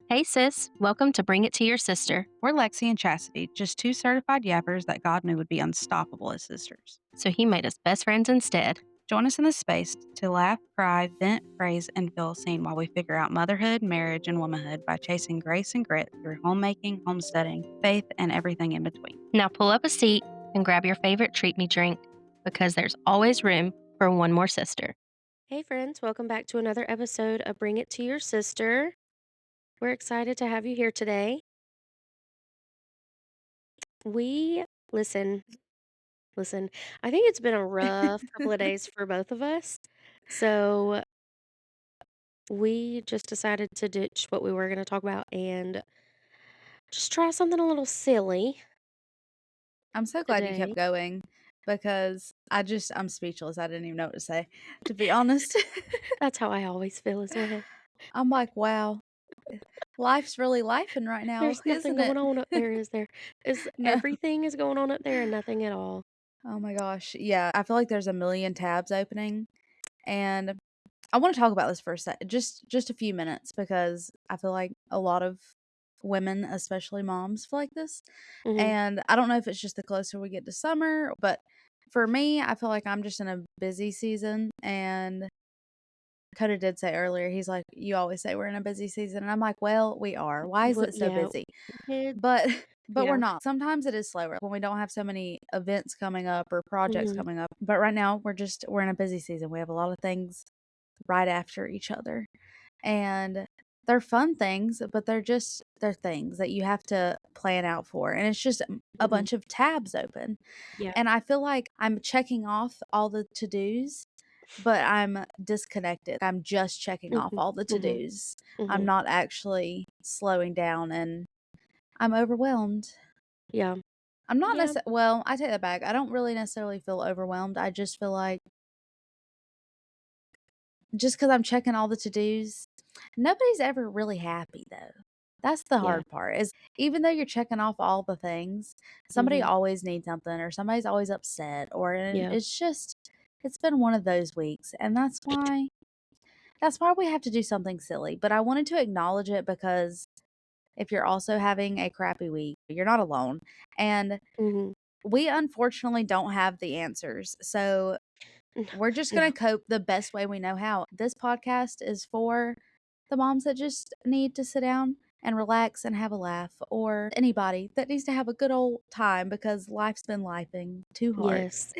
Hey, sis. Welcome to Bring It to Your Sister. We're Lexi and Chastity, just two certified yappers that God knew would be unstoppable as sisters. So he made us best friends instead. Join us in this space to laugh, cry, vent, praise, and feel seen while we figure out motherhood, marriage, and womanhood by chasing grace and grit through homemaking, homesteading, faith, and everything in between. Now pull up a seat and grab your favorite treat me drink because there's always room for one more sister. Hey, friends. Welcome back to another episode of Bring It to Your Sister. We're excited to have you here today. We, listen, listen, I think it's been a rough couple of days for both of us. So we just decided to ditch what we were going to talk about and just try something a little silly I'm so glad you kept today. going because I'm speechless. I didn't even know what to say, to be honest. That's how I always feel as well. I'm like, wow, life's really lifing right now, There's nothing isn't going it? on up there, is there? Is No. everything is going on up there and nothing at all? Oh my gosh. Yeah, I feel like there's a million tabs opening. And I want to talk about this for a sec, just a few minutes, because I feel like a lot of women, especially moms, feel like this. Mhm. And I don't know if it's just the closer we get to summer, but for me, I feel like I'm just in a busy season. And Coda did say earlier, he's like, "You always say we're in a busy season," and I'm like, "Well, we are. Why is Well, it so yeah, busy?" it But but we're yeah. not. Sometimes it is slower when we don't have so many events coming up or projects Mhm. coming up. But right now, we're in a busy season. We have a lot of things right after each other. And they're fun things, but they're things that you have to plan out for. And it's just a Mhm. bunch of tabs open. Yeah. And I feel like I'm checking off all the to-dos, but I'm disconnected. I'm just checking off Mhm. all the Mhm. to-dos. I'm Mhm. not actually slowing down, and I'm overwhelmed. Yeah. I'm not Yeah. necessarily, well, I take that back. I don't really necessarily feel overwhelmed. I just feel like just because 'cause I'm checking all the to-dos, nobody's ever really happy, though. That's the Yeah. hard part, is even though you're checking off all the things, somebody Mhm. always needs something or somebody's always upset, or and Yeah. it's been one of those weeks, and that's why we have to do something silly. But I wanted to acknowledge it because if you're also having a crappy week, you're not alone, and Mhm. we unfortunately don't have the answers. So we're just No. gonna cope the best way we know how. This podcast is for the moms that just need to sit down and relax and have a laugh, or anybody that needs to have a good old time because life's been lifing too hard. Yes.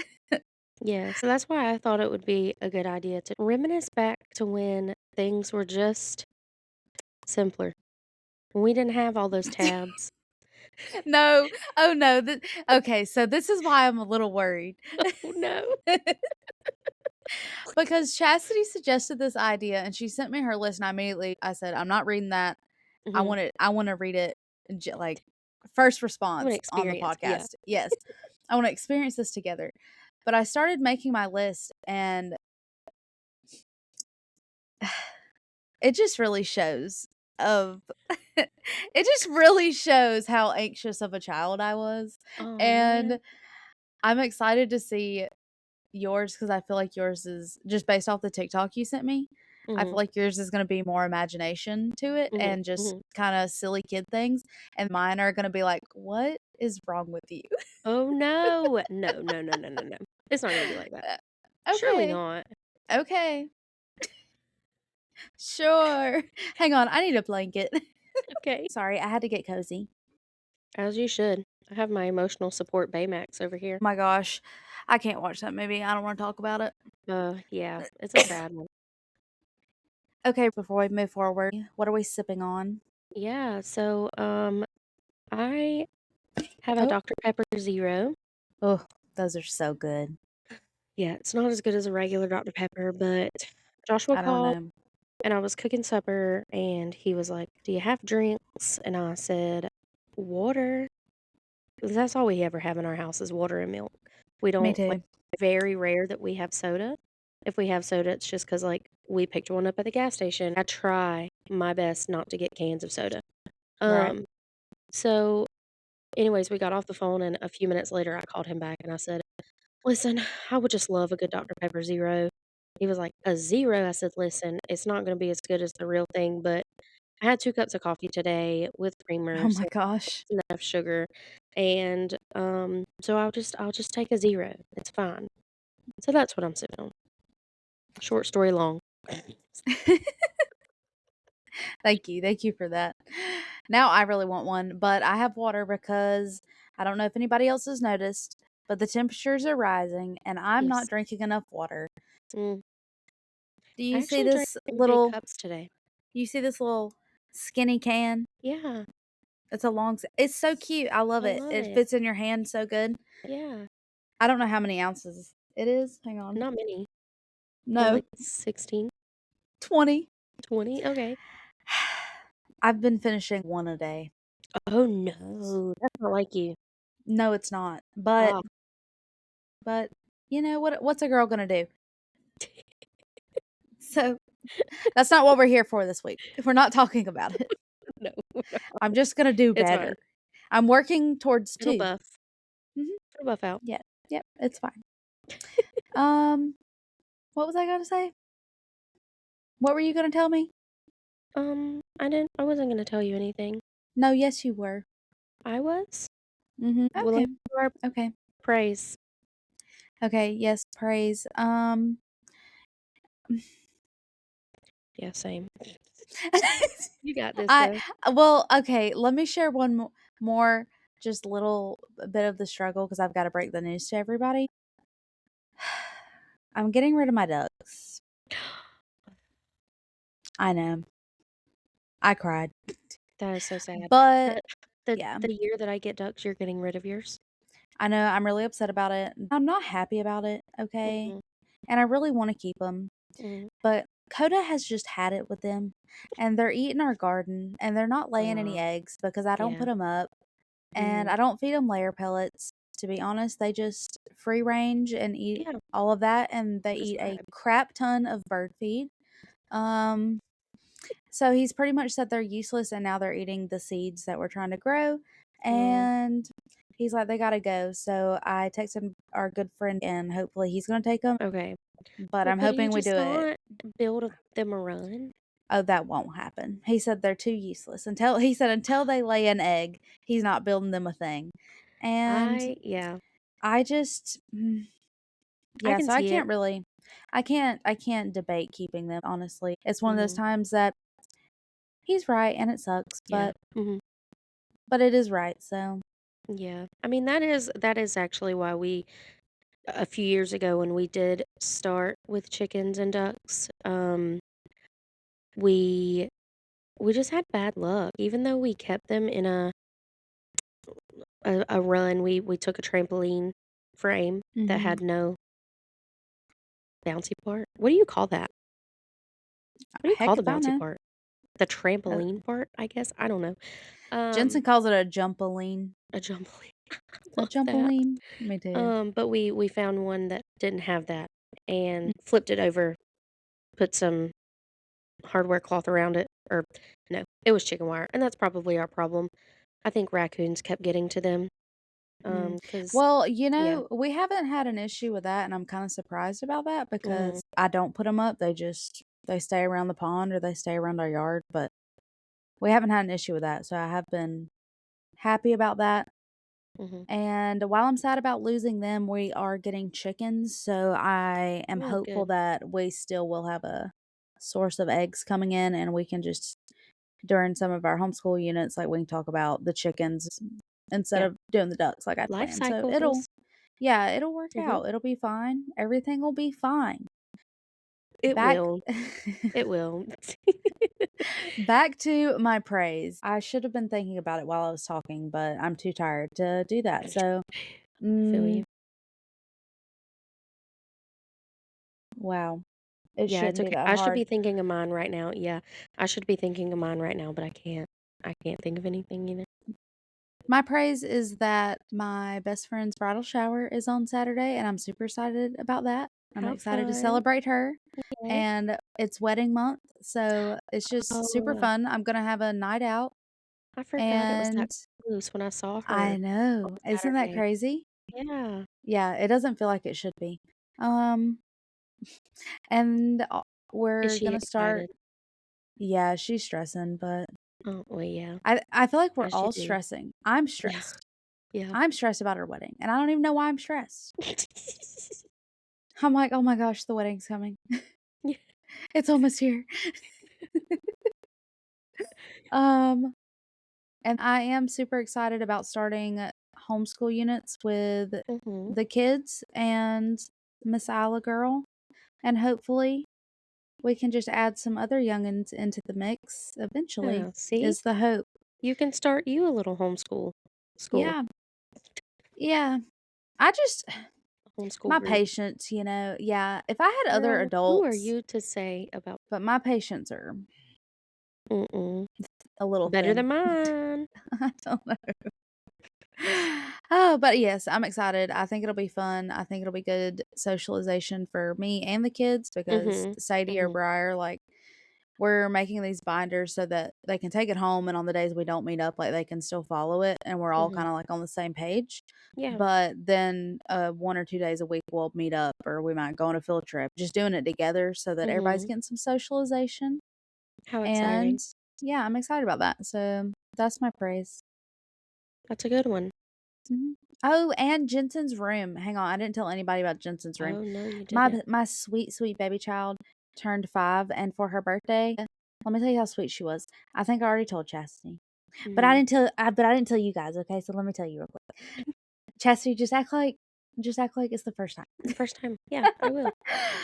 Yeah. So that's why I thought it would be a good idea to reminisce back to when things were just simpler. When we didn't have all those tabs. No, oh no. Okay, so this is why I'm a little worried. Oh no. Because Chastity suggested this idea and she sent me her list, and I said, I'm not reading that. Mhm. I want to read it like first I'm an response on the experience. Yeah. podcast. Yes. I want to experience this together. But I started making my list, and it just really shows of it just really shows how anxious of a child I was. Oh man. And I'm excited to see yours because I feel like yours is just based off the TikTok you sent me. I feel Mhm. like yours is gonna be more imagination to it Mhm. and just Mhm. kinda silly kid things, and mine are gonna be like, "What is wrong with you?" Oh no. No, no, no, no, no, no. It's not gonna be like that. Uh, Surely okay, not. okay, sure. Hang on, I need a blanket. Okay. Sorry, I had to get cozy. As you should. I have my emotional support Baymax over here. My gosh, I can't watch that movie, I don't wanna talk about it. Yeah, it's a sad one. Okay, before we move forward, what are we sipping on? Yeah, so I have a Oh, Dr. Pepper Zero. oh, those are so good. Yeah, it's not as good as a regular Dr. Pepper, but Joshua I don't called know. and I was cooking supper and he was like, "Do you have drinks?" And I said, "Water." 'Cause that's all we ever have in our house is water and milk. We Me don't like too. very rare that we have soda. If we have soda, it's just 'cause like we picked one up at the gas station. I try my best not to get cans of soda. Right. Um, so anyways, we got off the phone and a few minutes later I called him back and I said, "Listen, I would just love a good Dr. Pepper Zero." He was like, "A zero?" I said, "Listen, it's not gonna be as good as the real thing, but I had 2 cups of coffee today with Oh creamer, my so gosh. it's enough sugar, and, so I'll just take a 0, it's fine. So that's what I'm sipping on. Short story long. Thank you for that. Now I really want one, but I have water because I don't know if anybody else has noticed, but the temperatures are rising and I'm not Yes. drinking enough water. Mm. Do I you see actually drank this 3 big little cups today. you see this little skinny can? Yeah, It's a it's so cute. I love I it. love It it. fits in your hand so good. Yeah, I don't know how many ounces it is. Hang on. not many. Maybe No, like 16, 20. 20. Okay. I've been finishing one a day. Oh, no, that's not like you. No, it's not. But Ah. but you know what's a girl gonna do? So that's not what we're here for this week. We're not talking about it. No, I'm just gonna do it's fine. better. I'm working towards It'll 2. buff. Mhm. It'll buff out. Yeah. Yep, it's fine. Um, what was I gonna say? What were you gonna tell me? I wasn't gonna tell you anything. No, yes, you were. I was? Well, let's Okay. do our Okay. praise. Okay, yes, praise. Yeah, same. You got this, I though. well, okay, let me share one more just little bit of the struggle because I've gotta break the news to everybody. I'm getting rid of my ducks. I know. I cried. That is so sad. But The the yeah, the year that I get ducks, you're getting rid of yours? I know I'm really upset about it. I'm not happy about it, okay? Mhm, And I really wanna keep them, mhm. but Coda has just had it with them, and they're eating our garden, and they're not laying any Aw, eggs because I don't yeah. put them up, and Mhm. I don't feed them layer pellets, to be honest. They just free range and eat Yeah, all of that, and they eat a prescribe. crap ton of bird feed. Um, so he's pretty much said they're useless, and now they're eating the seeds that we're trying to grow, Oh, and he's like, "They gotta go." So I texted our good friend, and hopefully he's gonna take them. okay. But Well, I'm could he hoping we just do it. not build them a run? Oh, that won't happen. He said they're too useless. Until they lay an egg, he's not building them a thing. And Yeah, I just I yeah, can so I see it. can't really I can't debate keeping them, honestly. It's one of those Mhm. times that he's right and it sucks, Yeah. Mhm. but it is right. So, Yeah. I mean, that is actually why we a few years ago when we did start with chickens and ducks, we we just had bad luck. Even though we kept them in a run, we took a trampoline frame that mhm. had no bouncy part. What do you call that? What do you call Heck the if I bouncy know. part? The Uh, trampoline part, I guess? I don't know. Jensen Um, calls it a jumpaline. a jumbly. A Love that. jumpaline? Me too. But we found one that didn't have that and flipped it over, put some hardware cloth around it, or no, it was chicken wire, and that's probably our problem. I think raccoons kept getting to them. Mm. 'Cause Well, yeah. we haven't had an issue with that, and I'm kinda surprised about that Mhm. because I don't put them up, they stay around the pond or they stay around our yard, but we haven't had an issue with that, so I have been happy about that, Mhm. and while I'm sad about losing them, we are getting chickens, so I am Oh, hopeful good. that we still will have a source of eggs coming in, and we can just during some of our homeschool units, like, we can talk about the chickens instead Yeah. of doing the ducks like I Life planned, so it'll cycles. yeah, it'll work Mhm. out. It'll be fine. Everything will be fine. It Back will. It will. back to my praise. I should have been thinking about it while I was talking, but I'm too tired to do that. So, I feel you. mm, wow. It Yeah, it's shouldn't be okay. that I should hard. be thinking of mine right now. Yeah, I should be thinking of mine right now, but I can't. I can't think of anything either. My praise is that my best friend's bridal shower is on Saturday, and I'm super excited about that. I'm How excited to fun. celebrate her, Yeah. and it's wedding month, so it's just super Oh, fun. I'm gonna have a night out, I forgot it was that and close when I saw her I on know. Isn't that Saturday. crazy? Yeah, Yeah, it doesn't feel like it should be. Um, and is we're she gonna start excited? Yeah, she's stressing, but Oh, well, yeah, I feel like we're as you all do. stressing. I'm Yeah, stressed. yeah. I'm stressed about our wedding, and I don't even know why I'm stressed. I'm like, "Oh my gosh, the wedding's coming. Yeah. It's almost here." Um, and I am super excited about starting homeschool units with Mhm. the kids and Miss Isla girl, and hopefully we can just add some other youngins into the mix eventually, Yeah, see? is the hope. You can start you a little school, Yeah, yeah. I just homeschool my group. patience, yeah, if I had other Girl, who are adults, you to say about but my patience are mm-mm, a little better than thin. mine. I don't know. Oh, but yes, I'm excited. I think it'll be fun. I think it'll be good socialization for me and the kids because Mhm, Sadie or mhm, Briar, like, we're making these binders so that they can take it home, and on the days we don't meet up, like, they can still follow it, and we're all mhm. kinda, like, on the same page. Yeah. But then, 1 or 2 days a week, we'll meet up, or we might go on a field trip, just doing it together so that everybody's Mhm. getting some socialization, How and exciting. yeah, I'm excited about that, so that's my praise. That's a good one. Mhm. Oh, and Jensen's room. Hang on, I didn't tell anybody about Jensen's room. Oh, no, you My didn't. my sweet, sweet baby child turned 5, and for her birthday, let me tell you how sweet she was. I think I already told Chastity, Mhm. but I didn't tell you guys, okay? So let me tell you real quick. Chastity, just act like it's the first time. The first time. Yeah, I will.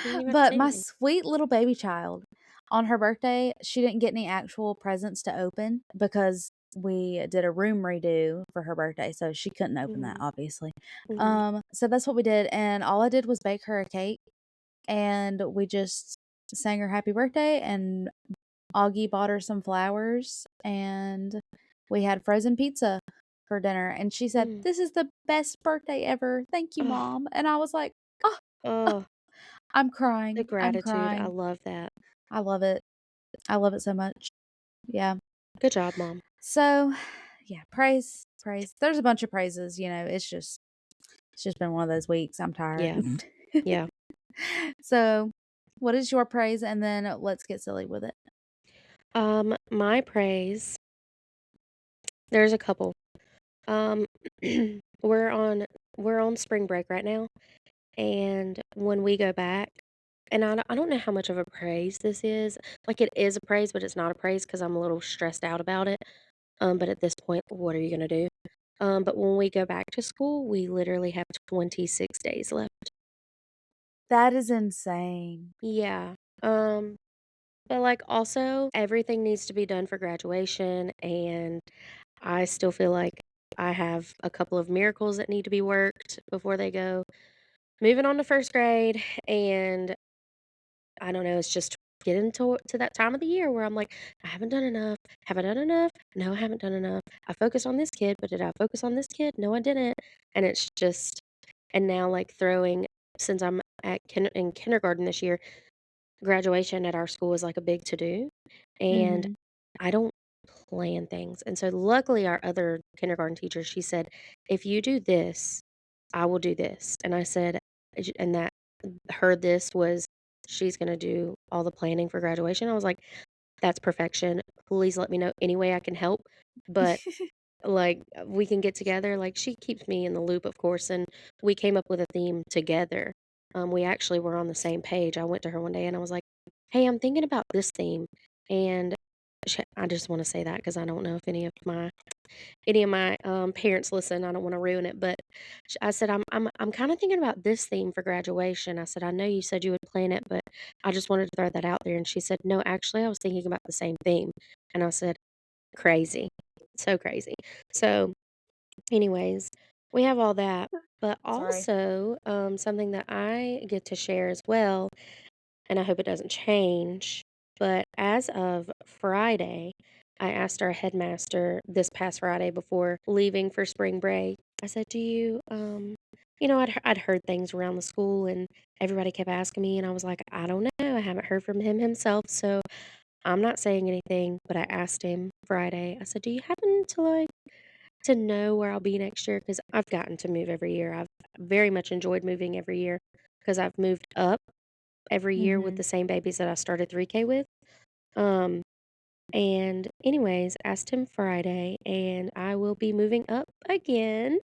You don't even have to But say my anything. sweet little baby child, on her birthday, she didn't get any actual presents to open because we did a room redo for her birthday, so she couldn't open that, Mhm, obviously. mhm. So that's what we did, and all I did was bake her a cake, and we just sang her happy birthday, and Augie bought her some flowers, and we had frozen pizza for dinner, and she said, Mm. "This is the best birthday ever. Thank you, Oh, mom." And I was like, "Oh, oh, I'm the crying. I'm gratitude. I crying." love that. I love it. I love it so much. Yeah. Good job, mom. So, yeah, praise, praise. There's a bunch of praises, it's just been one of those weeks. I'm tired. Yeah, yeah. So, what is your praise? And then let's get silly with it. My praise, there's a couple. Um, we're on we're on spring break right now, and when we go back, and I don't know how much of a praise this is. Like, it is a praise, but it's not a praise because 'cause I'm a little stressed out about it. But at this point, what are you gonna do? But when we go back to school, we literally have 26 days left. That is insane. Yeah. But, like, also, everything needs to be done for graduation, and I still feel like I have a couple of miracles that need to be worked before they go. Moving on to 1st grade, and I don't know, it's just getting to that time of the year where I'm like, "I haven't done enough. Have I done enough? No, I haven't done enough. I focused on this kid, but did I focus on this kid? No, I didn't." And it's just and now, like, throwing since I'm at in kindergarten this year, graduation at our school is, like, a big to-do, and Mhm. I don't plan things, and so luckily our other kindergarten teacher, she said, "If you do this, I will do this." And I said and that her this was she's gonna do all the planning for graduation. I was like, "That's perfection. Please let me know any way I can help." But, like, we can get together, like, she keeps me in the loop, of course, and we came up with a theme together. We actually were on the same page. I went to her one day and I was like, "Hey, I'm thinking about this theme," and I just wanna say that because I don't know if any of my parents listen. I don't wanna ruin it, but I said, I'm kinda thinking about this theme for graduation." I said, "I know you said you would plan it, but I just wanted to throw that out there." And she said, "No, actually, I was thinking about the same theme." And I said, "Crazy. So crazy." So, anyways, we have all that, but Sorry. also, something that I get to share as well, and I hope it doesn't change. But as of Friday, I asked our headmaster this past Friday before leaving for spring break. I said, "Do you, I'd heard things around the school, and everybody kept asking me, and I was like, I don't know. I haven't heard from him himself, so I'm not saying anything." But I asked him Friday. I said, "Do you happen to know where I'll be next year? Because I've gotten to move every year. I've very much enjoyed moving every year because I've moved up every year with Mhm. the same babies that I started 3K with. Um, And anyways, asked him Friday, and I will be moving up again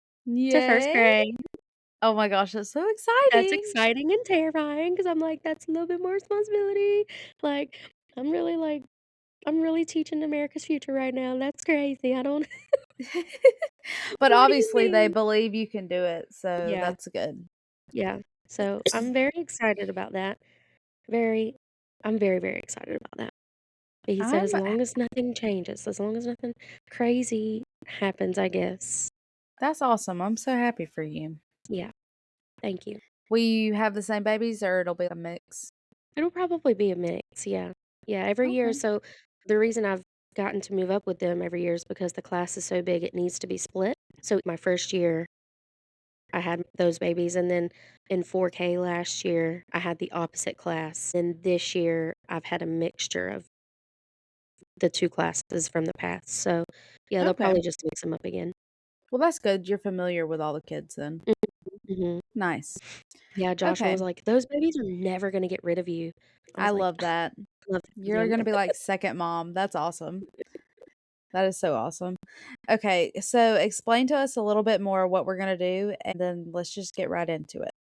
to 1st Yay. grade. Oh my gosh, that's so That's exciting. exciting and terrifying because 'cause I'm like, "That's a little bit more responsibility." Like, I'm really teaching America's future right now. That's crazy. I don't But what do you obviously they mean? believe you can do it, so Yeah, that's good. yeah. So, I'm very excited about that. Very I'm very, very excited about that. But he said I'm as long as nothing changes, as long as nothing crazy happens, I guess. That's awesome. I'm so happy for you. Yeah, thank you. Will you have the same babies or it'll be a mix? It'll probably be a mix, yeah. Yeah, every year Okay. so the reason I've gotten to move up with them every year is because the class is so big, it needs to be split. So my first year, I had those babies, and then in 4K last year, I had the opposite class, and this year, I've had a mixture of the 2 classes from the past, so, yeah, they'll Okay. probably just mix them up again. Well, that's good. You're familiar with all the kids then. Mhm. Nice. Yeah, Joshua Okay. was like, "Those babies are never gonna get rid of you." I I was like, love that. "I love that for You're them." going to be like second mom. That's awesome. That is so awesome. Okay. So explain to us a little bit more what we're going to do and then let's just get right into it.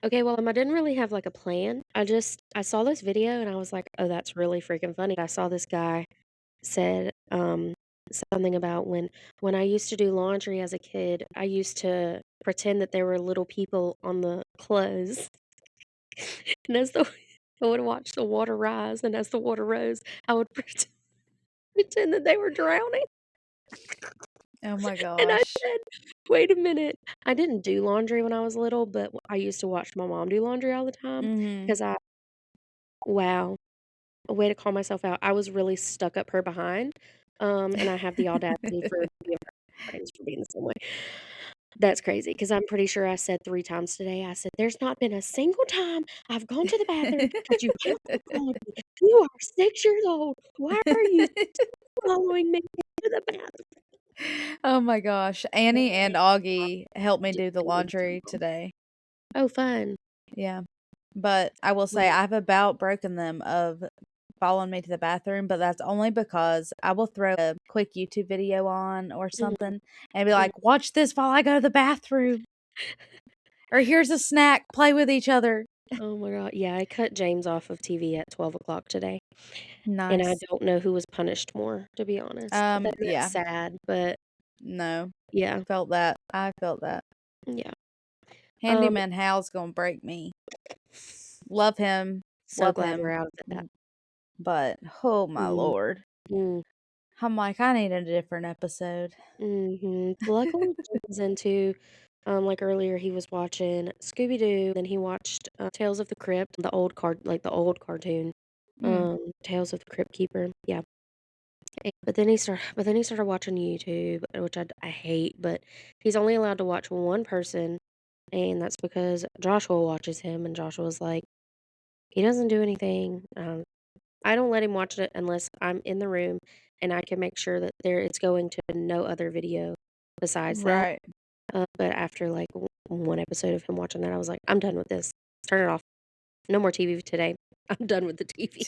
Okay, well, I didn't really have, like, a plan. I saw this video and I was like, "Oh, that's really freaking funny." I saw this guy said, something about when I used to do laundry as a kid, I used to pretend that there were little people on the clothes, and as the I would watch the water rise, and as the water rose, I would pretend that they were drowning, Oh my and I gosh. said, "Wait a minute." I didn't do laundry when I was little, but I used to watch my mom do laundry all the time Mhm. because I wow. A way to call myself out. I was really stuck up her behind, and I have the audacity for to give her praise for being the same way. That's crazy because 'cause I'm pretty sure I said 3 times today, I said, "There's not been a single time I've gone to the bathroom that you haven't followed me. You are 6 years old. Why are you following me to the bathroom?" Oh my gosh. Annie and Augie helped me do the laundry today. Oh, fun. Yeah. But I will say Well, I've about broken them of following me to the bathroom, but that's only because I will throw a quick YouTube video on or mhm, something and be mhm. like, "Watch this while I go to the bathroom," or "Here's a snack, play with each other." Oh my god, yeah, I cut James off of TV at 12 o'clock today, and I Nice. don't know who was punished more, to be honest. That's Yeah. sad, but No. yeah, Felt that. I felt that. yeah. Um, Handyman Hal's gonna break me. Love him, so love glad we're him, out of that. m but, oh my Mhm, lord. mm, I'm like, "I need a different episode." mhm. Luckily, Jim was into, like, earlier, he was watching Scooby-Doo, then he watched, Tales of the Crypt, the old cartoon, Mm. Tales of the Crypt Keeper, yeah. But then he started watching YouTube, which I hate, but he's only allowed to watch one person, and that's because Joshua watches him, and Joshua's like, "He doesn't do anything." I don't let him watch it unless I'm in the room and I can make sure that it's going to no other video besides that. Right. But after, like, one episode of him watching that, I was like, "I'm done with this. Turn it off. No more TV today. I'm done with the TV."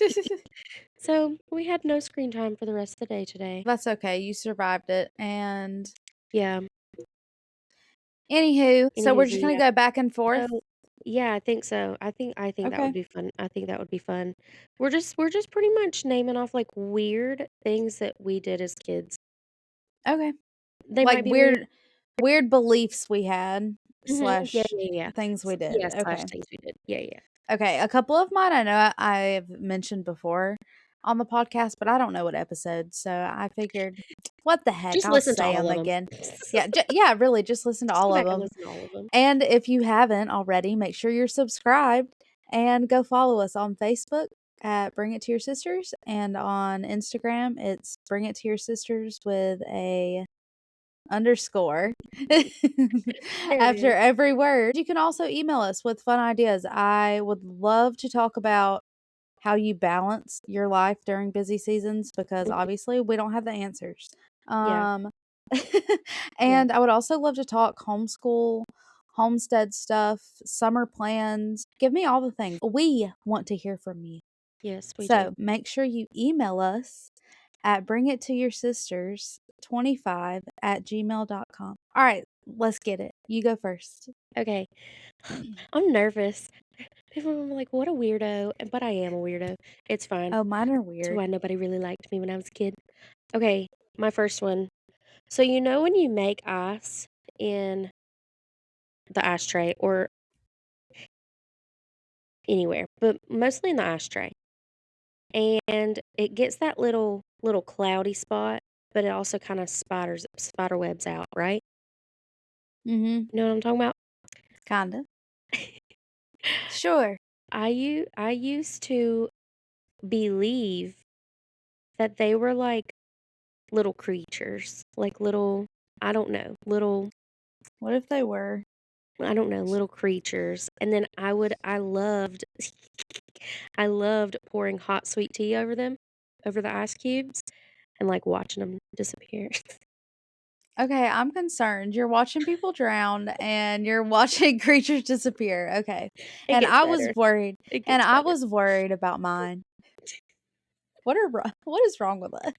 So, we had no screen time for the rest of the day today. That's okay, you survived it, and Yeah. anywho, so we're just Anywho, gonna yeah. go back and forth? So, yeah, I think so. I think that would Okay, be fun. I think that would be fun. We're just pretty much naming off, like, weird things that we did as kids. okay. They Like, might be weird. weird beliefs we had, Mhm. Yeah, slash yeah, yeah. things we did, Yeah, slash okay. things we did. Yeah, yeah. Okay, a couple of mine I know I've mentioned before on the podcast, but I don't know what episode, so I figured, "What the heck, Just I'll listen to say all them of 'em. again." Yeah, yeah, really, just listen to Just go all of back and them. listen to all of them. And if you haven't already, make sure you're subscribed and go follow us on Facebook at Bring It to Your Sisters, and on Instagram, it's Bring It to Your Sisters with a underscore There it after is. every word. You can also email us with fun ideas. I would love to talk about how you balance your life during busy seasons because Mhm. obviously we don't have the answers. Yeah, Um, yeah. and I would also love to talk homeschool, homestead stuff, summer plans. Give me all the things. We want to hear from you. Yes, we do. So make sure you email us at bringittoyoursisters25@gmail.com. All right, let's get it. You go first. Okay. I'm nervous. People are like, "What a weirdo," but I am a weirdo. It's fine. Oh, mine are That's weird. why nobody really liked me when I was a kid. Okay, my first one. So you know when you make ice in the ashtray or anywhere, but mostly in the ashtray, and it gets that little cloudy spot, but it also kind of spider webs out, right? Mhm. You know what I'm talking about? Kinda. Sure. I used to believe that they were like little creatures, like little, I don't know, little, What if they were? I don't know, little creatures. And then I loved, I loved pouring hot sweet tea over them, over the ice cubes, and like watching them disappear. Okay, I'm concerned. You're watching people drown and you're watching creatures disappear. Okay. It And gets I was better. worried. It And gets I better. was worried about mine. What is wrong with us?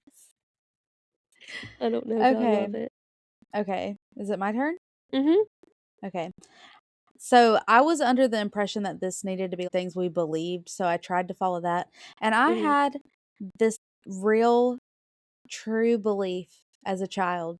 I don't know, but I Okay. love it. Okay. Is it my turn? Mhm. Okay. So I was under the impression that this needed to be things we believed, so I tried to follow that. And I Mhm. had this real true belief as a child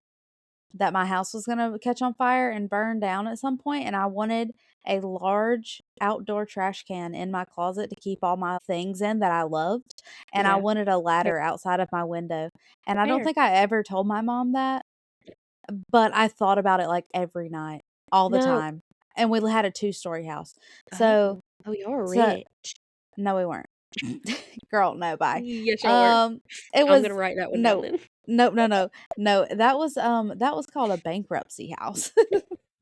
that my house was gonna catch on fire and burn down at some point, and I wanted a large outdoor trash can in my closet to keep all my things in that I loved, and I Yeah. wanted a Fair. ladder outside of my window. And I don't Fair. think I ever told my mom that, but I thought about it, like, every night, all the No. time, and we had a two-story house. So Oh. Oh, y'all are so rich. no, we weren't. Girl, no, bye. Yes, y'all were. Um, it I'm gonna was write that one down no, then. no, that was called a bankruptcy house.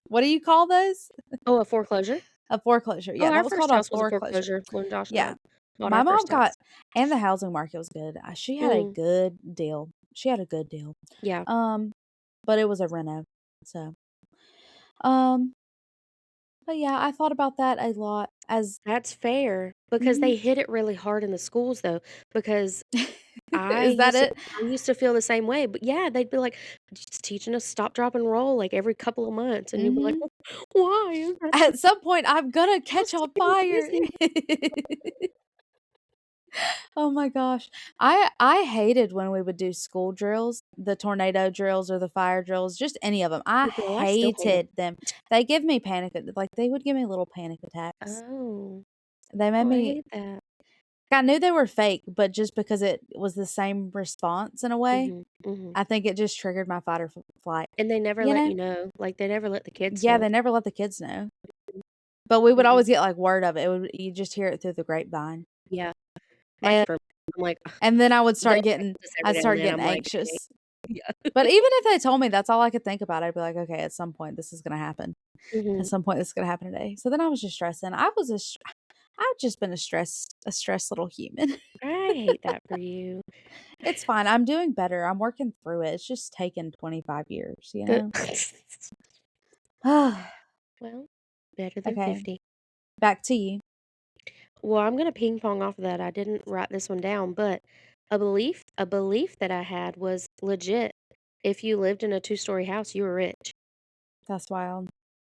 What do you call those? Oh, a foreclosure? A foreclosure. Oh, Yeah, our that was first called a house was a foreclosure. foreclosure when Josh and Yeah. I bought My our mom first got house. and the housing market was good. She had a Mm, good deal. She had a good deal. yeah. Um, but it was a reno. So, um, but yeah, I thought about that a lot as That's fair because mhm. they hit it really hard in the schools though, because Is that it? I used to feel the same way, but yeah, they'd be like, "Just teaching us stop, drop, and roll, like, every couple of months," and you'd be like, Mhm. "Why is that At some point, I'm gonna how catch on scary is fire. it?" Oh my gosh. I hated when we would do school drills, the tornado drills or the fire drills, just any of them. I Oh, girl, I still hate it. hated them. They give me like, they would give me little panic attacks. Oh. They made Oh, I me hate that. I knew they were fake, but just because it was the same response in a way, Mhm, mhm. I think it just triggered my fight or f flight. And they never You let know? you know, like, they never let the kids Yeah, know. they never let the kids know. But we would Mm-mm. always get, like, word of it. It would you just hear it through the grapevine. Yeah, my And kids are I'm like, and then they'll text us every I'd now and start then, getting I'm like, "Okay." anxious. Yeah. But even if they told me that's all I could think about, I'd be like, "Okay, at some point this is gonna happen. At Mhm. some point this is gonna happen today." So then I was just stressing. I've just been a stressed little human. I hate that for you. It's fine. I'm doing better. I'm working through it. It's just taken 25 years, you Good. know? Well, better than Okay, 50. back to you. Well, I'm gonna ping pong off of that. I didn't write this one down, but a belief that I had was legit. If you lived in a two-story house, you were rich That's wild.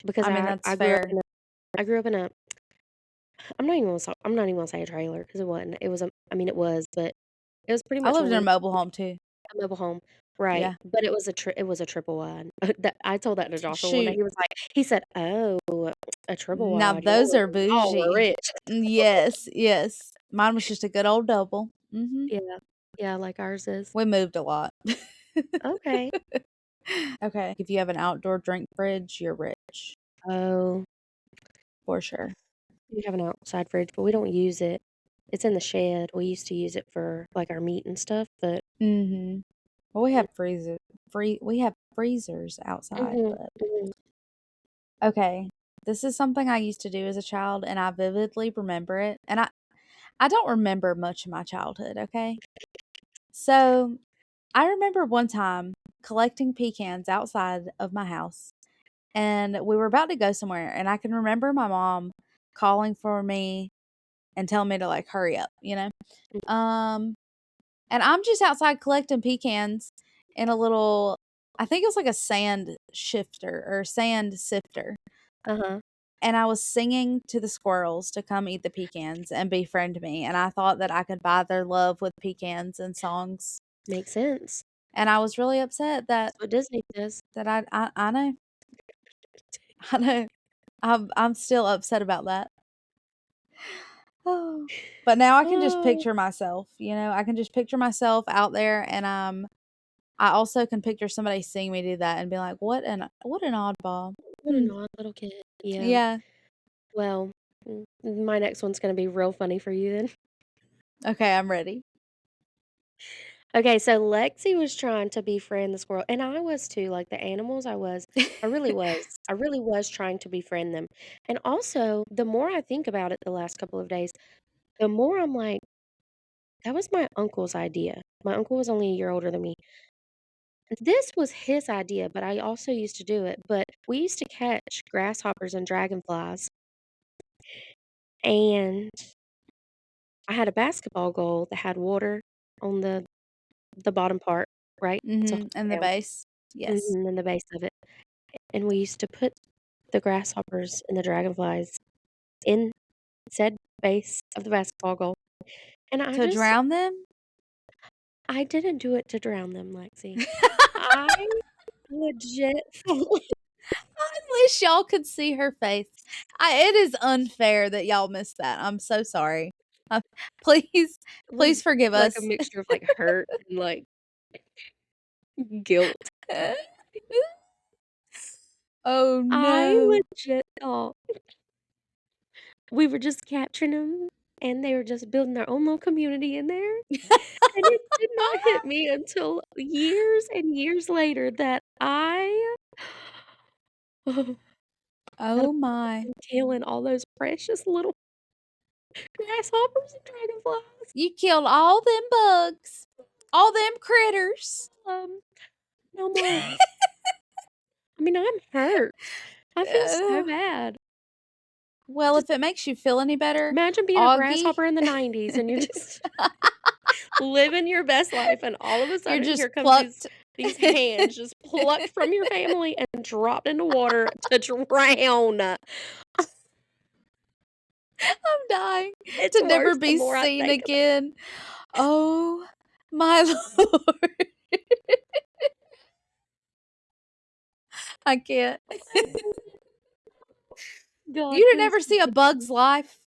because I mean, I that's I grew up fair. in a I'm not even gonna say a trailer because it wasn't. It was a I mean, it was, but it was pretty I much lived in a one mobile home too. a mobile home, right, Yeah. but it was a triple wide. That I told that to Joshua one day. Shoot. He said, "Oh, a triple Now wide. those are Y'all were bougie. rich." Yes, yes. Mine was just a good old double. Mhm. Yeah. Yeah, like ours is. We moved a lot. Okay. Okay. If you have an outdoor drink fridge, you're rich Oh, for sure. we have an outside fridge, but we don't use it. It's in the shed. We used to use it for, like, our meat and stuff, but Mhm. Well, we mm, have we have freezers outside, mhm, but mhm. okay. This is something I used to do as a child and I vividly remember it. And I don't remember much of my childhood, okay? So, I remember one time collecting pecans outside of my house and we were about to go somewhere and I can remember my mom calling for me and telling me to like hurry up, you know? Um and I'm just outside collecting pecans in a little, I think it was like a sand shifter or sand sifter. Uh-huh. And I was singing to the squirrels to come eat the pecans and befriend me. And I thought that I could buy their love with pecans and songs. Makes sense. And I was really upset that That's what Disney does. I know. I know. I'm still upset about that. Oh. But now I can just Oh, picture myself, I can just picture myself out there, and I also can picture somebody seeing me do that and be like, what an oddball. what Hmm. an odd little kid. Yeah. Yeah. Well, my next one's gonna be real funny for you then. Okay, I'm ready. Okay, so Lexi was trying to befriend the squirrel, and I was too. Like the animals, I was. I really was. I really was trying to befriend them. And also, the more I think about it the last couple of days, the more I'm like, that was my uncle's idea. My uncle was only a year older than me. This was his idea, but I also used to do it. But we used to catch grasshoppers and dragonflies, and I had a basketball goal that had water on the bottom part, right? To hold And it the down. base. Yes. In the base of it. And we used to put the grasshoppers and the dragonflies in said base of the basketball goal. And To drown them? I didn't do it to drown them, Lexi. I legit thought I wish y'all could see her face. It is unfair that y'all missed that. I'm so sorry. Uh, please, it was please forgive like a us. mixture of like hurt and like guilt. Oh I no. legit thought we were just capturing them and they were just building their own little community in there. And it did not hit me until years and years later that I that Oh my. I'm killing all those precious little grasshoppers and dragonflies. You killed all them bugs. All them critters. Um, no more. I mean, I'm hurt. I feel so Uh, bad. well, Just if it makes you feel any better, imagine being a Augie, grasshopper in the '90s and you're just living your best life, and all of a you're sudden just here comes plucked. these hands just plucked from your family and dropped into water to drown. I'm dying It's to never worse the be more I seen think about again. Oh my lord. I can't. it. God, You didn't please ever see A forgive Bug's me. Life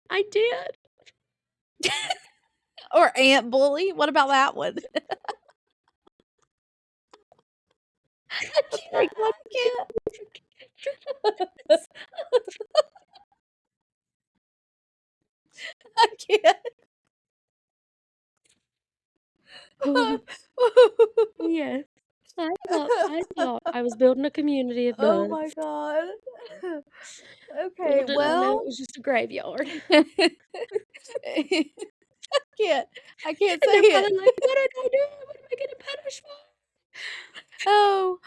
I did. or Ant Bully? What about that one? I can't. I God, can't. I can't. Yes. I thought I was building a community of Oh my bugs. god. Little Okay, did I know well, it was just a graveyard. I can't. I can't And say they're it. probably like, "What did I do? What am I getting punished for?" Oh,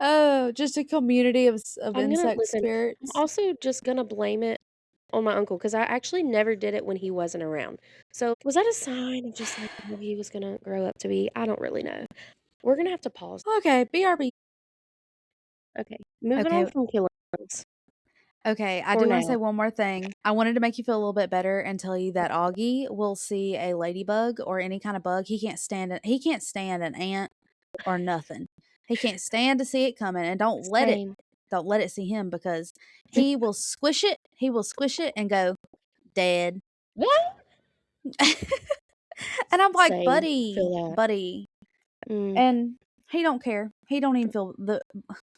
oh, just a community of I'm gonna insect listen, I'm spirits. also just gonna blame it on my uncle because I actually never did it when he wasn't around. So, was that a sign of just, like, who he was gonna grow up to be? I don't really know. We're gonna have to pause. Okay, BRB. Okay, moving Okay, on from killer bugs okay, I for do wanna say now. one more thing. I wanted to make you feel a little bit better and tell you that Augie will see a ladybug or any kind of bug. He can't stand an ant or nothing. He can't stand to see it coming, and Same. don't let it see him because he will squish it and go, "Dead." What? And I'm like, Same. I "Buddy, feel that. buddy." Mm, And he don't care. He don't even feel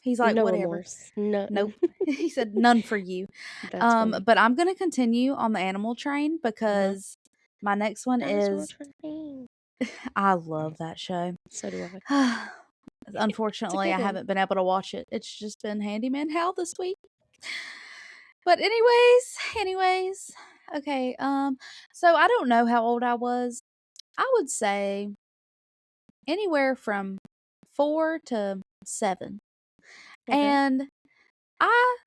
he's like, no "Whatever." remorse. None. Nope. He said, "None for you." That's funny. But I'm gonna continue on the animal train Uh-huh. because my next one Dinosaur is Train. I love that show. So do I. It's a Unfortunately, good I one. haven't been able to watch it. It's just been Handyman Hal this week. But anyways, okay. So I don't know how old I was. I would say anywhere from 4 to 7. Okay. And I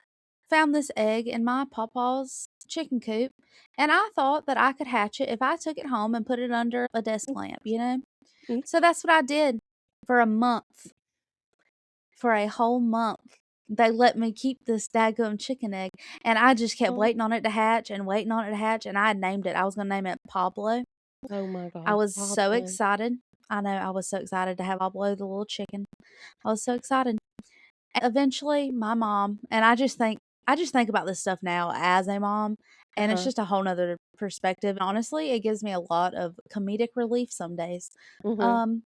found this egg in my pawpaw's chicken coop, and I thought that I could hatch it if I took it home and put it under a desk lamp, you know? Mm. So that's what I did for a month. For a whole month. They let me keep this daggum chicken egg, and I just kept Oh, waiting on it to hatch and waiting on it to hatch, and I had named it. I was gonna name it Pablo. oh my I god, was so Pablo. excited. I know, I was so excited to have Pablo, the little chicken. I was so excited. Eventually, my mom and I just think about this stuff now as a mom, and it's Uh-huh. just a whole nother perspective. Honestly, it gives me a lot of comedic relief some days. Mhm. Um,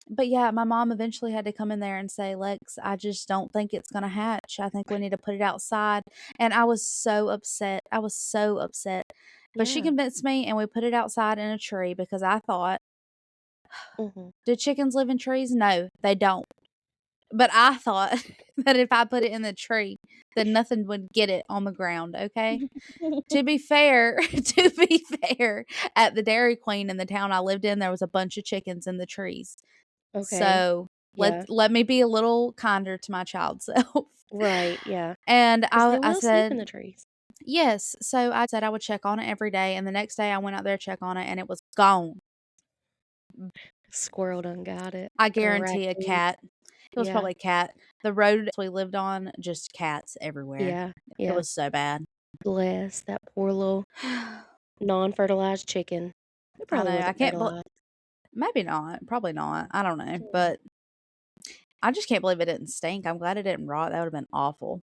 but yeah, my mom eventually had to come in there and say, "Lex, I just don't think it's gonna hatch. I think we need to put it outside." And I was so upset. I was so upset. But she Yeah. convinced me and we put it outside in a tree because I thought, Mhm. do chickens live in trees? No, they don't. But I thought that if I put it in the tree, then nothing would get it on the ground, okay? To be fair, to be fair, at the Dairy Queen in the town I lived in, there was a bunch of chickens in the trees. Okay. So, Yeah. let me be a little kinder to my child self. Right, yeah. And 'Cause they I will sleep in said, the trees. "Yes." So I said I would check on it every day, and the next day I went out there to check on it, and it was gone. Squirrel done got it, I or a guarantee a raccoon. cat. It was Yeah. probably a cat. The road we lived on, just cats everywhere. Yeah, It yeah. was so bad. Bless that poor little I non-fertilized chicken. It probably know, I wasn't can't bel fertilized. maybe not, probably not, I don't know, Yeah. but I just can't believe it didn't stink. I'm glad it didn't rot, that would've been awful.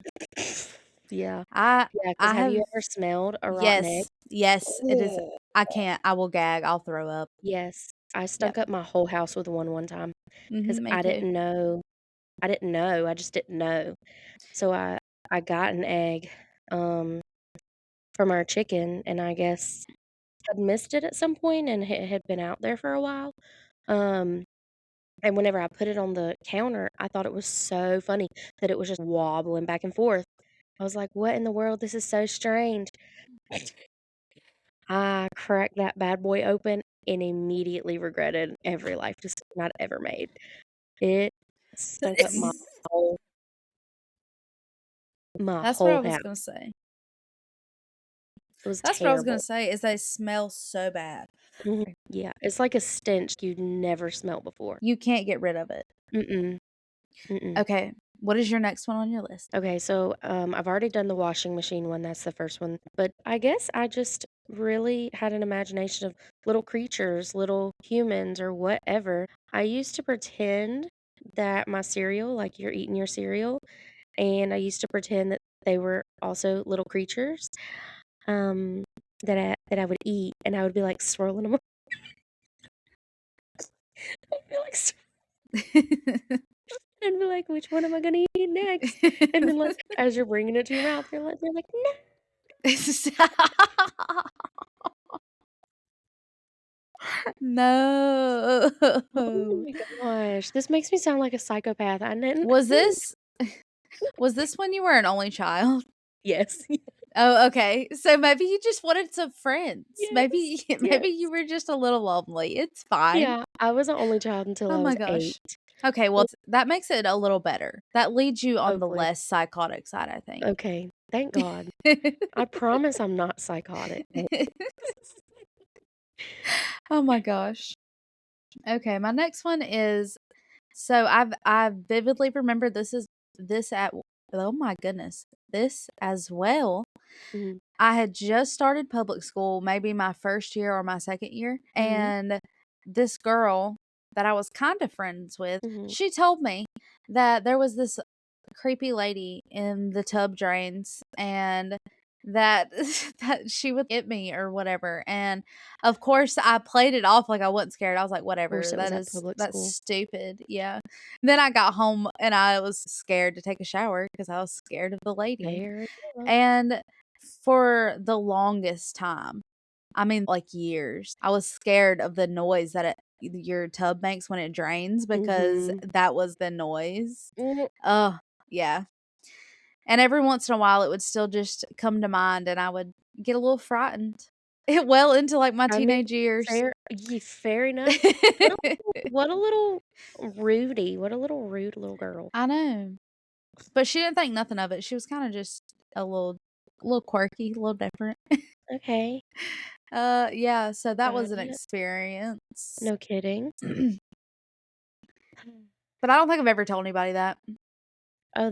Yeah. I Yeah. Cause I have you have ever smelled a rotten egg? yes, yes, it is Ugh. I can't, I will gag, I'll throw up. Yes. I Yep. stunk up my whole house with one time because Mhm, me too. I didn't know, I just didn't know. So I got an egg, um, from our chicken, and I guess had missed it at some point, and it had been out there for a while. Um, and whenever I put it on the counter, I thought it was so funny that it was just wobbling back and forth. I was like, "What in the world? This is so strange." I cracked that bad boy open and immediately regretted every life decision I'd ever made. It stunk up whole my That's what I whole was house. gonna say. It was That's what I was gonna terrible. say is they smell so bad. Mhm. Yeah, it's like a stench you'd never smelt before. You can't get rid of it. Mm-mm, mm-mm. Okay, what is your next one on your list? Okay, so, I've already done the washing machine one, that's the first one, but I guess I just really had an imagination of little creatures, little humans, or whatever. I used to pretend that my cereal, like you're eating your cereal, and I used to pretend that they were also little creatures, um, that I would eat, and I would be, like, swirling them. I'd be like, and be like, "Which one am I gonna eat next?" And then, like, as you're bringing it to your mouth, you're like, "No." No. Oh my gosh, this makes me sound like a psychopath. I didn't Was this was this when you were an only child? Yes. Oh, okay. So maybe you just wanted some friends. Yes, Maybe maybe yes. you were just a little lonely. It's fine. Yeah, I was an only child until Oh I my was 8. gosh. Okay, well, that makes it a little better. That leads you on the Hopefully. less psychotic side, I think. Okay, thank God. I promise I'm not psychotic. Oh my gosh. Okay, my next one is so I vividly remember this at oh my goodness, this as well. Mhm, I had just started public school, maybe my first year or my second year, mhm, and this girl that I was kind of friends with, mhm. she told me that there was this creepy lady in the tub drains and that that she would hit me or whatever. And of course I played it off like I wasn't scared. I was like, Of course, whatever, it was at public that's school. stupid. Yeah. Then I got home and I was scared to take a shower because I was scared of the lady. Fair enough. And for the longest time, I mean, like years, I was scared of the noise that your tub makes when it drains because Mhm. that was the noise. Mm, Oh, yeah. And every once in a while, it would still just come to mind, and I would get a little frightened. Well into, like, my I mean, teenage years. fair enough. What a little what a little rude little girl. I know. But she didn't think nothing of it. She was kinda just a little quirky, a little different. Okay. Yeah, so that Got was an it. experience. No kidding. But I don't think I've ever told anybody that. Oh,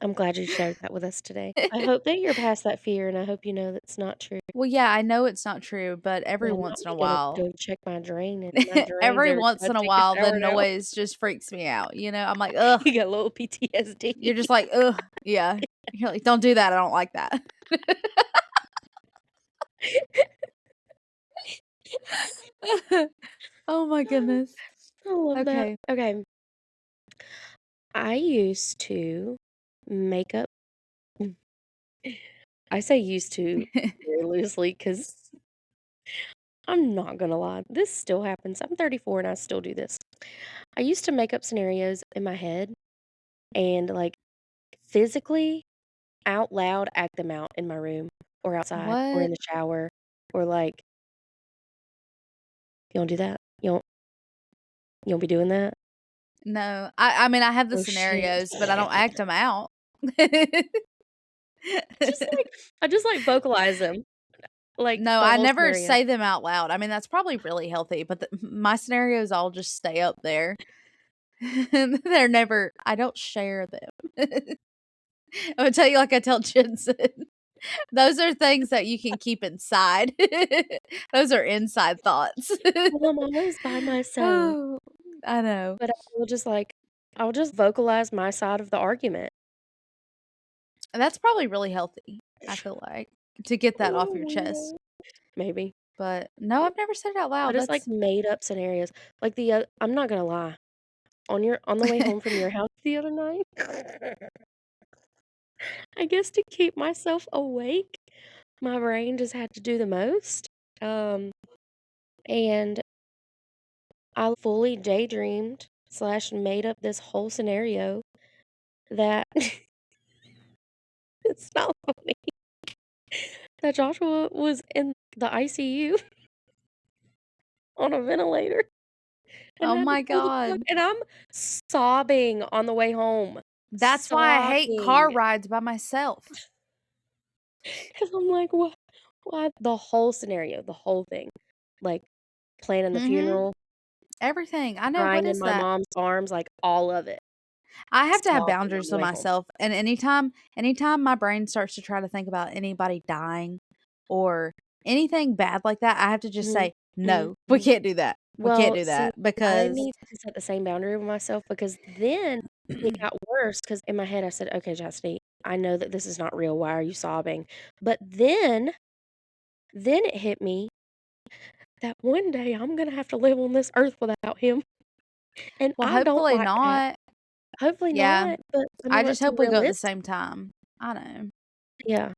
I'm glad you shared that with us today. I hope that you're past that fear, and I hope you know that's not true. Well, yeah, I know it's not true, but every Yeah, I'm not once in a gonna while go check my drain, and my drains every are once I in a take a while, the shower now. noise just freaks me out, you know? I'm like, "Ugh." You got a little PTSD. You're just like, "Ugh." Yeah. You're like, "Don't do that, I don't like that." Oh my goodness. I love that. Okay. Okay, I used to make up I say used to very loosely because 'cause I'm not gonna lie, this still happens. I'm 34 and I still do this. I used to make up scenarios in my head and, like, physically, out loud act them out in my room or outside or in What? the shower or, like, "You don't do that? You don't be doing that? No. I mean, I have the Oh, shit." scenarios, but I don't act them out. Just like I just, like, vocalize them, like, No, the I whole never scenario. say them out loud. I mean, that's probably really healthy, but my scenarios all just stay up there. They're never I don't share them. I'm gonna tell you like I tell Jensen. Those are things that you can keep inside. Those are inside thoughts. Well, I'm always by myself, Oh, I know. but I'll just vocalize my side of the argument. That's probably really healthy, I feel like, to get that off your chest. Oh, maybe. But no, I've never said it out I loud. just, like, That's made up scenarios. Like, I'm not gonna lie, on the way home from your house the other night, I guess to keep myself awake, my brain just had to do the most, and I fully daydreamed slash made up this whole scenario that it's not funny, that Joshua was in the ICU on a ventilator and oh had to my pull the plug, god. and I'm sobbing on the way home, That's why I hate car sobbing, rides by myself. 'cause I'm like, What?" The whole scenario, the whole thing, like, planning the Mhm. funeral, Everything. I know, what crying in is my that? mom's arms, like, all of it, I have to have sobbing on boundaries the with way home. myself, and anytime my brain starts to try to think about anybody dying or anything bad like that, I have to just Mhm, say, mhm, "No, we mhm. can't do that. We can't Well, do see, that," I because need to set the same boundary with myself because then it got worse. Because in my head, I said, "Okay, Chastity, I know that this is not real. Why are you sobbing?" But then it hit me that one day I'm gonna have to live on this earth without him, and well, I don't hopefully like that. not. Hopefully Yeah, not, but I mean, I just let's be hope we go at the realistic. same time. I know. Yeah.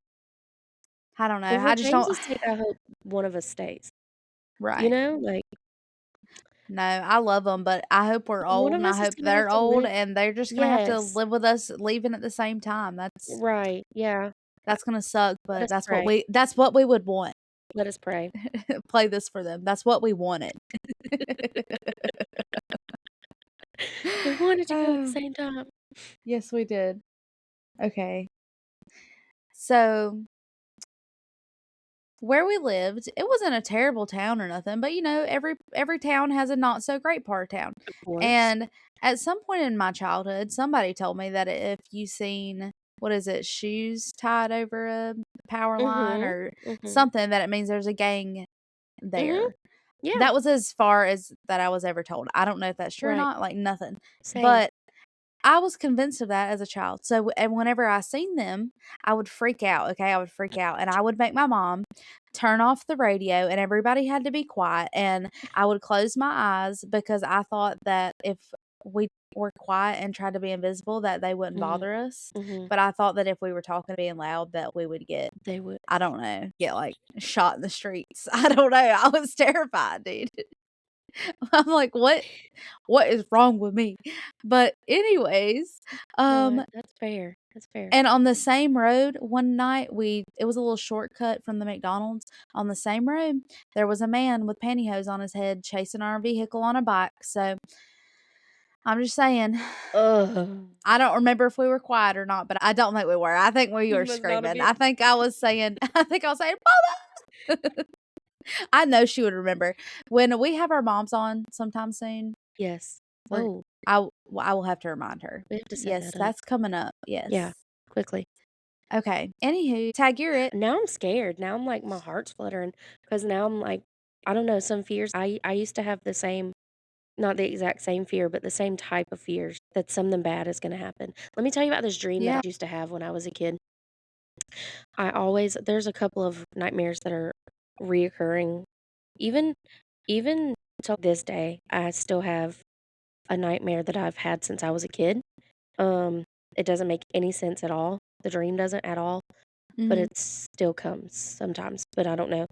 I don't know. Well, for I just don't James's sake, I hope one of us stays. You right. know, like, No, I love them, but I hope we're one old, of and I us is hope gonna have they're to old, live. and they're just gonna have to Yes. live with us leaving at the same time. Right. Yeah. That's gonna suck, Let but us pray. that's what we would want. Let us pray. Play this for them. That's what we wanted. We wanted to go at the Oh, same time. yes, we did. Okay. So, where we lived, it wasn't a terrible town or nothing, but, every town has a not so great part of town. Of course. And at some point in my childhood, somebody told me that if you seen, what is it, shoes tied over a power line Mhm. or Mhm. something, that it means there's a gang Mhm. there. Yeah. That was as far as that I was ever told. I don't know if that's true or Right. not, like, nothing. Same. But I was convinced of that as a child. So, and whenever I seen them, I would freak out, okay? I would freak out, and I would make my mom turn off the radio, and everybody had to be quiet, and I would close my eyes because I thought that if we were quiet and tried to be invisible, that they wouldn't Mhm. bother us. Mhm. But I thought that if we were talking being loud, that we would get, They would. I don't know, get, like, shot in the streets. I don't know. I was terrified, dude. I'm like, what is wrong with me? But anyways, No, um, that's fair. That's fair. and on the same road one night, it was a little shortcut from the McDonald's. On the same road, there was a man with pantyhose on his head chasing our vehicle on a bike. So I'm just saying. Ugh. I don't remember if we were quiet or not, but I don't think we were. I think we You were must not have screaming. been. I think I was saying "Mama!" I know she would remember. When we have our moms on sometime soon, Yes. we're Oh, I will have to remind her. we have to set Yes, that up. that's coming up. Yeah, Yes. quickly. Okay. Anywho, tag, you're it. Now I'm scared. Now I'm like, my heart's fluttering because now I'm like, I don't know, some fears. I used to have the same, not the exact same fear, but the same type of fears that something bad is going to happen. Let me tell you about this dream that I Yeah. used to have when I was a kid. There's a couple of nightmares that are reoccurring. Even, even till this day, I still have a nightmare that I've had since I was a kid. Um, it doesn't make any sense at all. The dream doesn't at all, but Mhm. it still comes sometimes, but I don't know.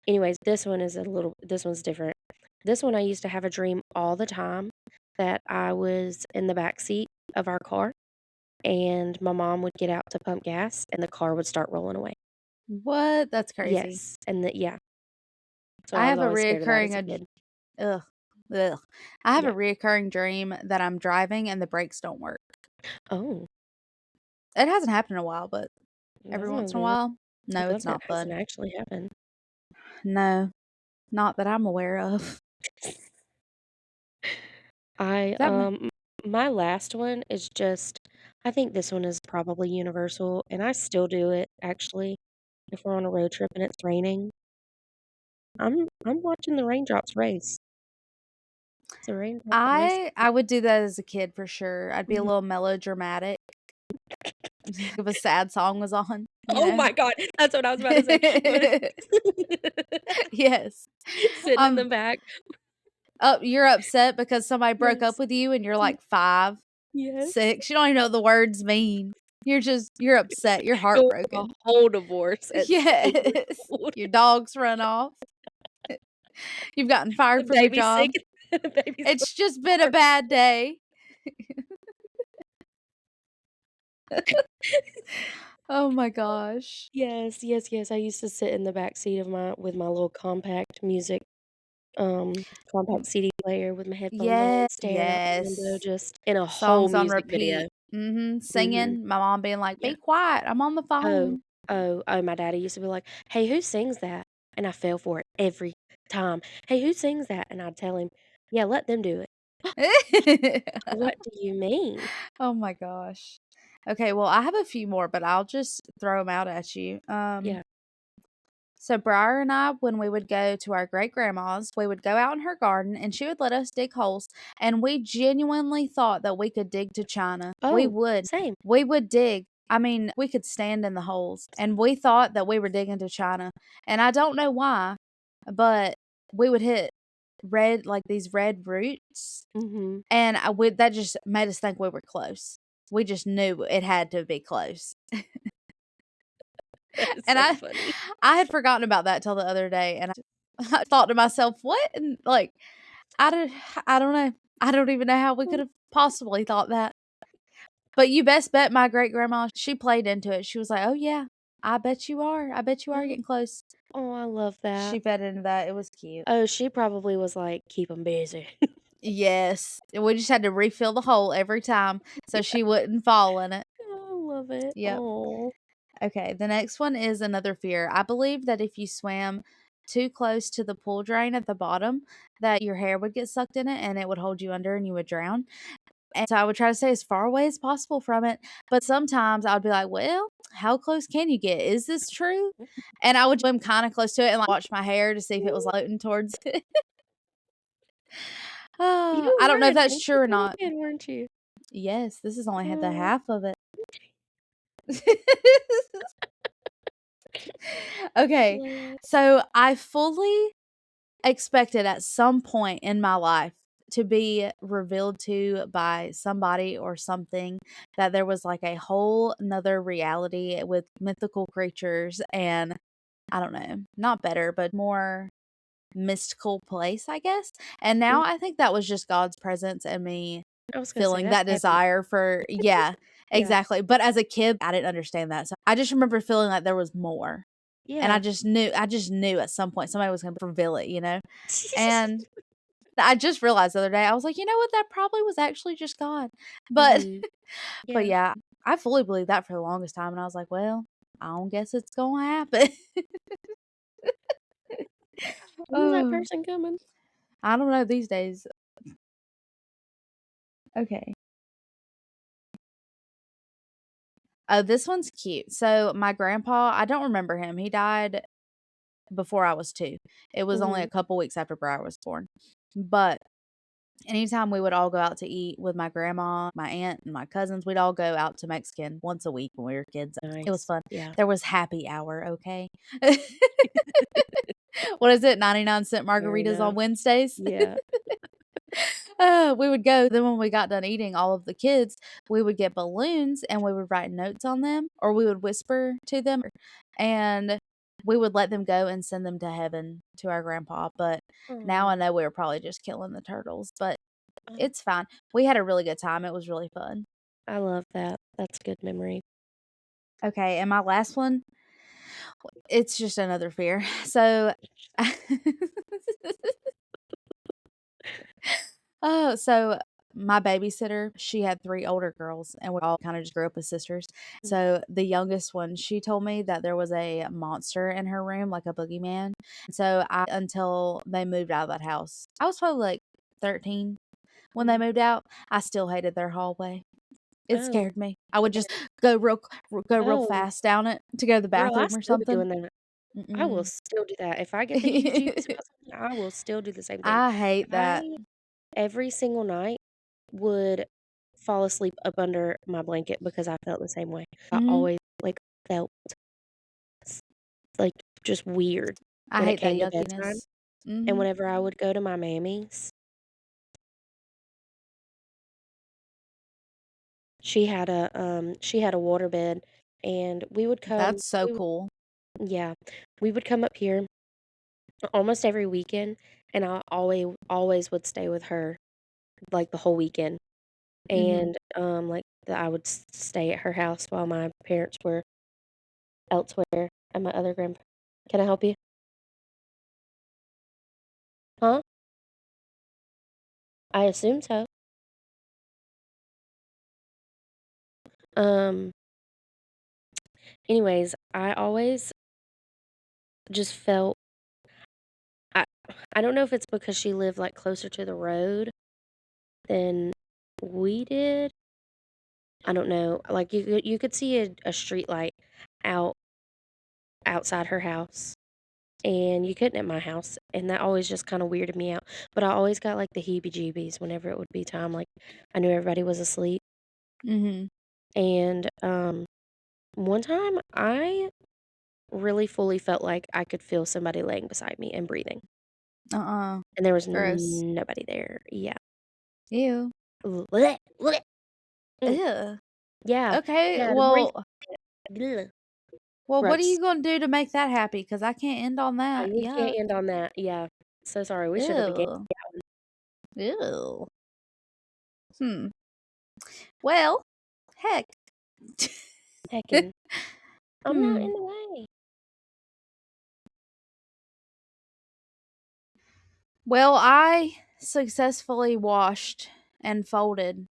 Anyways, this one's different. This one I used to have a dream all the time that I was in the back seat of our car and my mom would get out to pump gas and the car would start rolling away. What? That's crazy. Yes, and yeah. So I I was have a always scared of that reoccurring as a kid. ugh, ugh. I have a Yeah. reoccurring dream that I'm driving and the brakes don't work. Oh, It hasn't happened in a while, but every that's not once in a good. while, I no, hope it's that not doesn't fun. actually happen. No, not that I'm aware of. I That ma my last one is just I think this one is probably universal and I still do it actually if we're on a road trip and it's raining. I'm watching the raindrops race. It's a raindrop race. I would do that as a kid for sure. I'd be a Mhm. little melodramatic if a sad song was on, you Oh know? my god, that's what I was about to say. Yes. Sitting in the Um, back. oh, you're upset because somebody broke up Yes. with you and you're Ye like 5, yes. 6, you don't even know what the words mean. You're upset, you're Going through a heartbroken. whole divorce at 6 years Yes. old. Your dog's run off. You've gotten The fired from your baby's sick. job. The baby's It's just been a bad day. Oh my gosh. Yes, yes, yes, I used to sit in the back seat of my with my little um, Mm, compact CD player with my headphones on, yeah, staring out the window, yes. just in a whole Songs on music repeat. video. Mhm, Mhm. singing, my mom being like, Yeah. "Be quiet, I'm on the Oh, phone." my daddy used to be like, "Hey, who sings that?" And I fell for it every time. "Hey, who sings that?" And I'd tell him, "Yeah, let them do it." "What do you mean?" Oh my gosh. Okay, well, I have a few more, but I'll just throw them out at you. Yeah. So Briar and I, when we would go to our great grandma's, we would go out in her garden and she would let us dig holes. And we genuinely thought that we could dig to China. We Oh, would. same. We would dig. I mean, we could stand in the holes and we thought that we were digging to China. And I don't know why, but we would hit like these red roots. Mhm. And that just made us think we were close. We just knew it had to be close. That is And so funny. I had forgotten about that till the other day, and I thought to myself, "What?" And, like, I don't I don't know. I don't even know how we could have possibly thought that. But you best bet my great grandma, she played into it. She was like, "Oh, yeah. I bet you are. I bet you are Oh, getting close." oh, I love that. She bet into that. It was cute. Oh, she probably was like, "Keep 'em busy." Yes. We just had to refill the hole every time so she wouldn't fall in it. Oh, I love it. Yep. Oh. Okay, the next one is another fear. I believe that if you swam too close to the pool drain at the bottom, that your hair would get sucked in it and it would hold you under and you would drown. And so I would try to stay as far away as possible from it. But sometimes I would be like, well, how close can you get? Is this true? And I would swim kind of close to it and like watch my hair to see if it was floating towards it. You I don't know were if an that's true or amphibian, not. weren't you? Yes, this is only had the Oh. half of it. Okay, Yes. so I fully expected at some point in my life to be revealed to by somebody or something that there was like a whole nother reality with mythical creatures and I don't know, not better, but more mystical place, I guess. And now Mm, I think that was just God's presence and me I was gonna say feeling that's that heaven. desire for, yeah, Yeah. exactly. But as a kid, I didn't understand that. So I just remember feeling like there was more. And Yeah. I just knew at some point somebody was gonna reveal it, you know? And I just realized the other day, I was like, "You know what? That probably was actually just God." But Mhm. but Yeah. yeah, I fully believed that for the longest time, and I was like, "Well, I don't guess it's gonna happen." When's that Oh, person coming? I don't know these days. Okay. Oh, this one's cute. So, my grandpa, I don't remember him. He died before I was 2. It was only Mhm. a couple weeks after Bri was born. But anytime we would all go out to eat with my grandma, my aunt, and my cousins, we'd all go out to Mexican once a week when we were kids. It was Nice. fun. Yeah. There was happy hour, okay? What is it? 99-cent Fair margaritas on enough. Wednesdays? Yeah. We would go. Then when we got done eating, all of the kids, we would get balloons and we would write notes on them, or we would whisper to them, and we would let them go and send them to heaven to our grandpa. But now Aw. I know we were probably just killing the turtles, but Oh, it's fine. We had a really good time. It was really fun. I love that. That's good memory. Okay, and my last one, it's just another fear. So Oh, so my babysitter, she had 3 older girls, and we all kinda just grew up as sisters. Mm. So, the youngest one, she told me that there was a monster in her room, like a boogeyman. So, I until they moved out of that house, I was probably, like, 13 when they Mhm. moved out, I still hated their hallway. It Oh. scared me. I would just go real Oh, fast down it to go to the girl, I bathroom or still be something. doing that. I will Mm-mm. still do that. If I get the heebie-jeebies about something, I will still do the same thing. I hate that. I, every single night, would fall asleep up under my blanket because I felt the same way. I Mhm. always, like, felt, s like, just weird I when it hate that came to bedtime, yuckiness. and Mhm. whenever I would go to my mammy's, she had a waterbed, and That's so we would cool. yeah, we would come up here almost every weekend, and I always would stay with her, like, the whole weekend, Mhm. and, like, I would s stay at her house while my parents were elsewhere at my other grandpa. Can I help you? Huh? I assume so. Um, anyways, I always just felt I I don't know if it's because she lived, like, closer to the road than we did. I don't know. Like, you could see a street light out outside her house, and you couldn't at my house, and that always just kinda weirded me out, but I always got, like, the heebie-jeebies whenever it would be time, like, I knew everybody was asleep, Mhm. and, one time, I really fully felt like I could feel somebody laying beside me and breathing, Uh-uh. and there was Gross. nobody there. Yeah. Ew. Blech, blech. Mm, Ew. yeah, Okay, yeah, the more you what are gross. you gonna do to make that happy? Because I can't end on that. We Yuck. can't end on that. Yeah. So sorry, we should have began Ew. Ew. Hmm. Well, heck. hecking. I'm not Hmm. in the way. Well, I successfully washed and folded,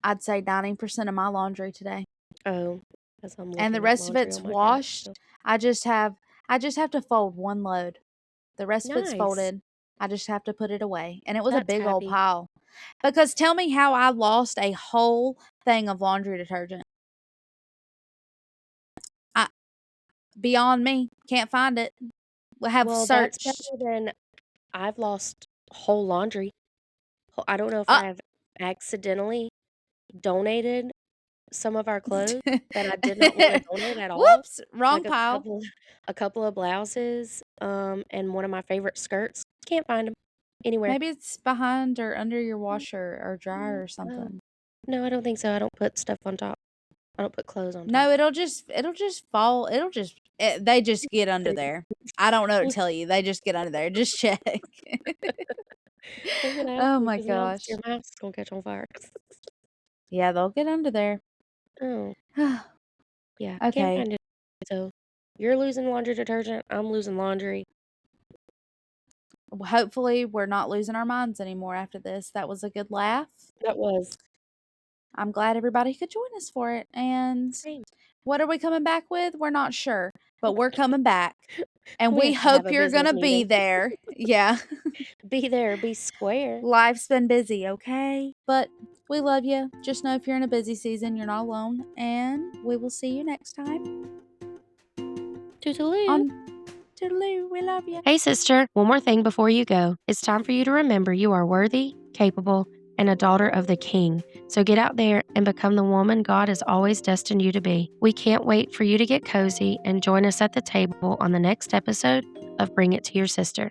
I'd say 90% of my laundry today. Oh, as I'm And the looking at rest of laundry it's on my couch washed. still. I just have I just have to fold 1 load. The rest of it's Nice. folded. I just have to put it away, and it was a That's big old happy. pile. Because tell me how I lost a whole thing of laundry detergent. I beyond me, can't find it. We have Well, that's better searched. than I've lost whole laundry. I don't know if Uh I've accidentally donated some of our clothes that I did not wanna donate at all, Whoops, wrong like pile. a couple of blouses, and one of my favorite skirts. Can't find 'em anywhere. Maybe it's behind or under your Mm, washer or mm, dryer or oh, something. no, I don't think so. I don't put stuff on top. I don't put clothes on top. No, it'll just fall. They just get under They there. I don't know what to just tell you. They just get under there. Just check. I'm gonna ask Oh them my 'cause now gosh. your house is gonna catch on fire. Yeah, they'll get under there. Oh, yeah, can't Okay. find it. So, you're losing laundry detergent, I'm losing laundry. hopefully we're not losing our minds anymore after this. That was a good laugh. That was. I'm glad everybody could join us for it. And Same. what are we coming back with? We're not sure, but we're coming back. And We we have to have hope a you're going business to be meeting. there. Yeah. Be there, be square. Life's been busy, okay? But we love you. Just know if you're in a busy season, you're not alone. And we will see you next time Toodaloo. on Toodaloo. We love you. Hey, sister, one more thing before you go. It's time for you to remember you are worthy, capable, and a daughter of the King. So get out there and become the woman God has always destined you to be. We can't wait for you to get cozy and join us at the table on the next episode of Bring It to Your Sister.